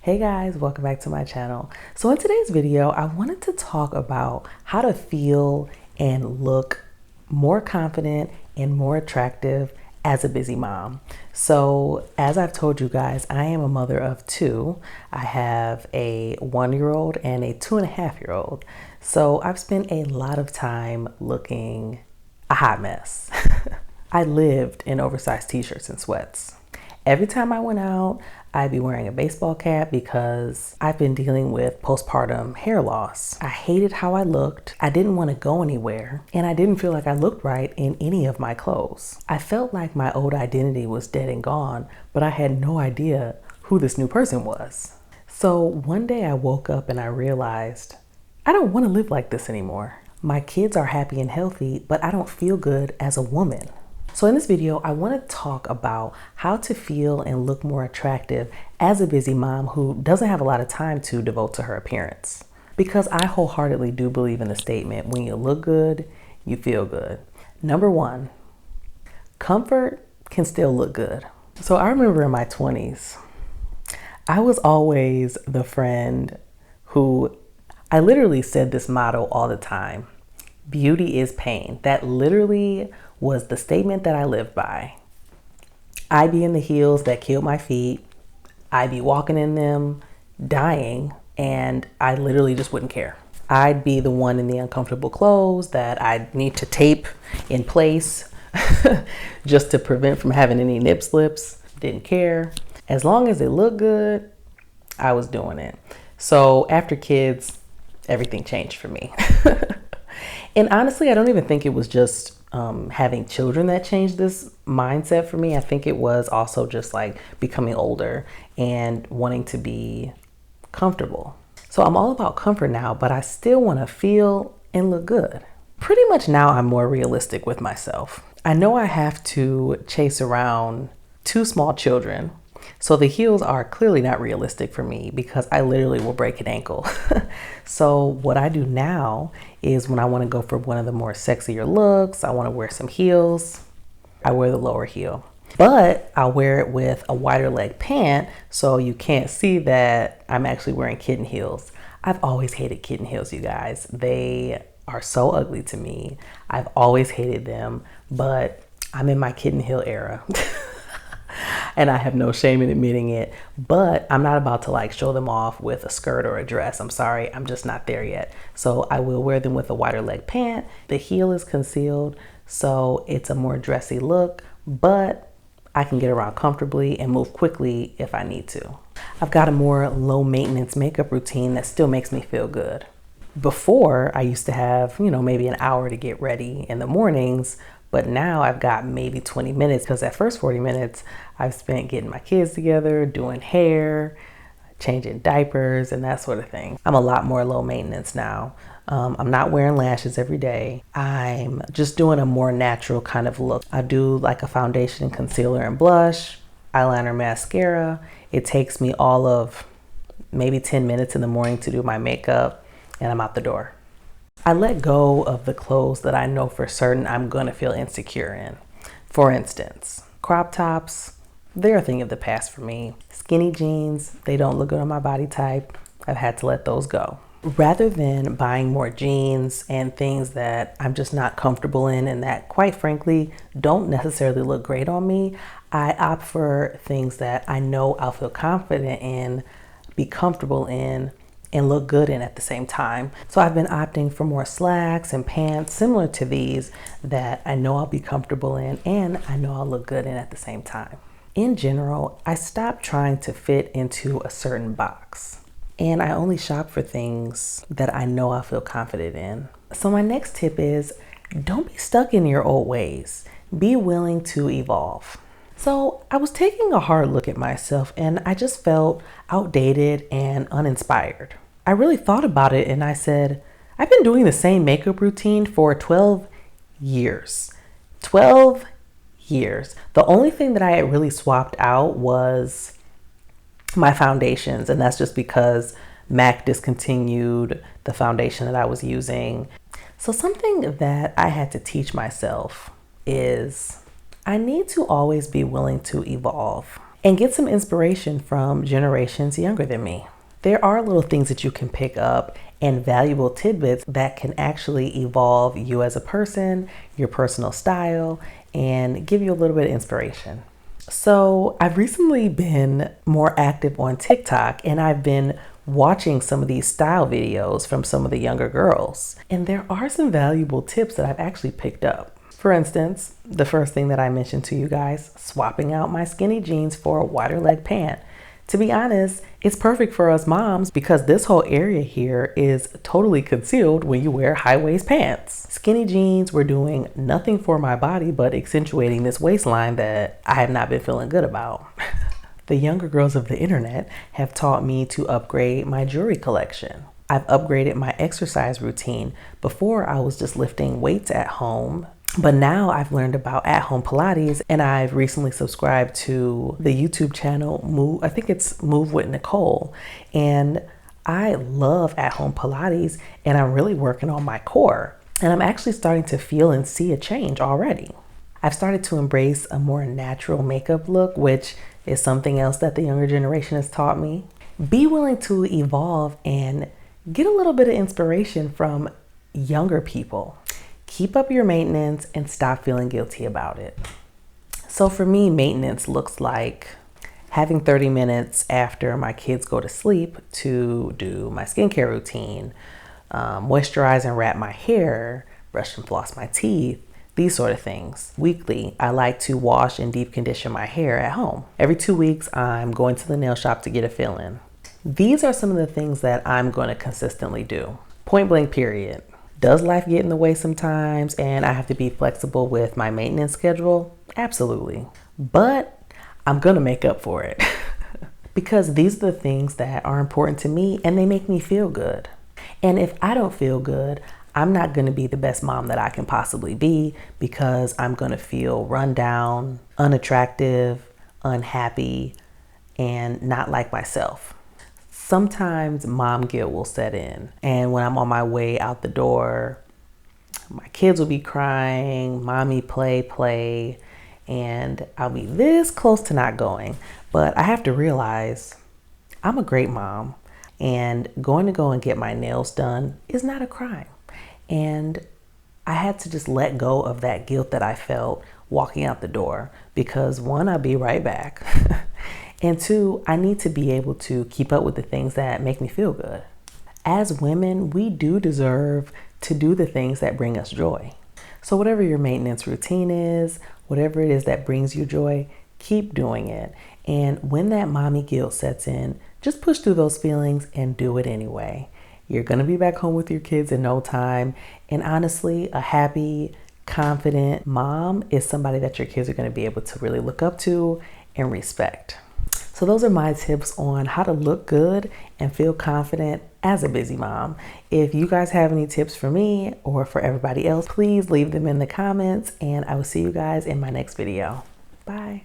Hey guys, welcome back to my channel. So in today's video, I wanted to talk about how to feel and look more confident and more attractive as a busy mom. So as I've told you guys, I am a mother of two. I have a 1-year-old and a 2.5-year-old. So I've spent a lot of time looking a hot mess. I lived in oversized t-shirts and sweats. Every time I went out, I'd be wearing a baseball cap because I've been dealing with postpartum hair loss. I hated how I looked. I didn't want to go anywhere, and I didn't feel like I looked right in any of my clothes. I felt like my old identity was dead and gone, but I had no idea who this new person was. So one day I woke up and I realized I don't want to live like this anymore. My kids are happy and healthy, but I don't feel good as a woman. So in this video, I want to talk about how to feel and look more attractive as a busy mom who doesn't have a lot of time to devote to her appearance. Because I wholeheartedly do believe in the statement, when you look good, you feel good. Number one, comfort can still look good. So I remember in my 20s, I was always the friend who, I literally said this motto all the time: beauty is pain. That literally was the statement that I lived by. I'd be in the heels that killed my feet. I'd be walking in them, dying, and I literally just wouldn't care. I'd be the one in the uncomfortable clothes that I'd need to tape in place just to prevent from having any nip slips. Didn't care. As long as it looked good, I was doing it. So after kids, everything changed for me. And honestly, I don't even think it was just having children that changed this mindset for me. I think it was also just like becoming older and wanting to be comfortable. So I'm all about comfort now, but I still want to feel and look good. Pretty much now I'm more realistic with myself. I know I have to chase around 2 small children. So the heels are clearly not realistic for me because I literally will break an ankle. So what I do now is when I want to go for one of the more sexier looks, I want to wear some heels, I wear the lower heel. But I'll wear it with a wider leg pant so you can't see that I'm actually wearing kitten heels. I've always hated kitten heels, you guys. They are so ugly to me. I've always hated them, but I'm in my kitten heel era. And I have no shame in admitting it, but I'm not about to like show them off with a skirt or a dress. I'm sorry, I'm just not there yet. So I will wear them with a wider leg pant. The heel is concealed, so it's a more dressy look, but I can get around comfortably and move quickly if I need to. I've got a more low maintenance makeup routine that still makes me feel good. Before, I used to have, maybe an hour to get ready in the mornings, but now I've got maybe 20 minutes because that first 40 minutes I've spent getting my kids together, doing hair, changing diapers, and that sort of thing. I'm a lot more low maintenance now. I'm not wearing lashes every day. I'm just doing a more natural kind of look. I do like a foundation, concealer, and blush, eyeliner, mascara. It takes me all of maybe 10 minutes in the morning to do my makeup, and I'm out the door. I let go of the clothes that I know for certain I'm gonna feel insecure in. For instance, crop tops, they're a thing of the past for me. Skinny jeans, they don't look good on my body type. I've had to let those go. Rather than buying more jeans and things that I'm just not comfortable in and that, quite frankly, don't necessarily look great on me, I opt for things that I know I'll feel confident in, be comfortable in, and look good in at the same time. So I've been opting for more slacks and pants similar to these that I know I'll be comfortable in and I know I'll look good in at the same time. In general, I stopped trying to fit into a certain box, and I only shop for things that I know I'll feel confident in. So my next tip is, don't be stuck in your old ways. Be willing to evolve. So I was taking a hard look at myself and I just felt outdated and uninspired. I really thought about it and I said, I've been doing the same makeup routine for 12 years. 12 years. The only thing that I had really swapped out was my foundations, and that's just because MAC discontinued the foundation that I was using. So something that I had to teach myself is I need to always be willing to evolve. and get some inspiration from generations younger than me. There are little things that you can pick up and valuable tidbits that can actually evolve you as a person, your personal style, and give you a little bit of inspiration. So I've recently been more active on TikTok, and I've been watching some of these style videos from some of the younger girls. And there are some valuable tips that I've actually picked up. For instance, the first thing that I mentioned to you guys, swapping out my skinny jeans for a wider leg pant. To be honest, it's perfect for us moms because this whole area here is totally concealed when you wear high-waist pants. Skinny jeans were doing nothing for my body but accentuating this waistline that I have not been feeling good about. The younger girls of the internet have taught me to upgrade my jewelry collection. I've upgraded my exercise routine. Before, I was just lifting weights at home, but now I've learned about at-home Pilates, and I've recently subscribed to the YouTube channel Move, I think it's Move with Nicole, and I love at-home Pilates, and I'm really working on my core, and I'm actually starting to feel and see a change already. I've started to embrace a more natural makeup look, which is something else that the younger generation has taught me. Be willing to evolve and get a little bit of inspiration from younger people. Keep up your maintenance and stop feeling guilty about it. So for me, maintenance looks like having 30 minutes after my kids go to sleep to do my skincare routine, moisturize and wrap my hair, brush and floss my teeth, these sort of things. Weekly, I like to wash and deep condition my hair at home. Every 2 weeks, I'm going to the nail shop to get a fill-in. These are some of the things that I'm going to consistently do. Point blank period. Does life get in the way sometimes and I have to be flexible with my maintenance schedule? Absolutely. But I'm gonna make up for it because these are the things that are important to me and they make me feel good. And if I don't feel good, I'm not gonna be the best mom that I can possibly be because I'm gonna feel run down, unattractive, unhappy, and not like myself. Sometimes mom guilt will set in, and when I'm on my way out the door, my kids will be crying, mommy play, and I'll be this close to not going. But I have to realize I'm a great mom, and going to go and get my nails done is not a crime. And I had to just let go of that guilt that I felt walking out the door because one, I'll be right back. And two, I need to be able to keep up with the things that make me feel good. As women, we do deserve to do the things that bring us joy. So whatever your maintenance routine is, whatever it is that brings you joy, keep doing it. And when that mommy guilt sets in, just push through those feelings and do it anyway. You're gonna be back home with your kids in no time. And honestly, a happy, confident mom is somebody that your kids are gonna be able to really look up to and respect. So those are my tips on how to look good and feel confident as a busy mom. If you guys have any tips for me or for everybody else, please leave them in the comments and I will see you guys in my next video. Bye.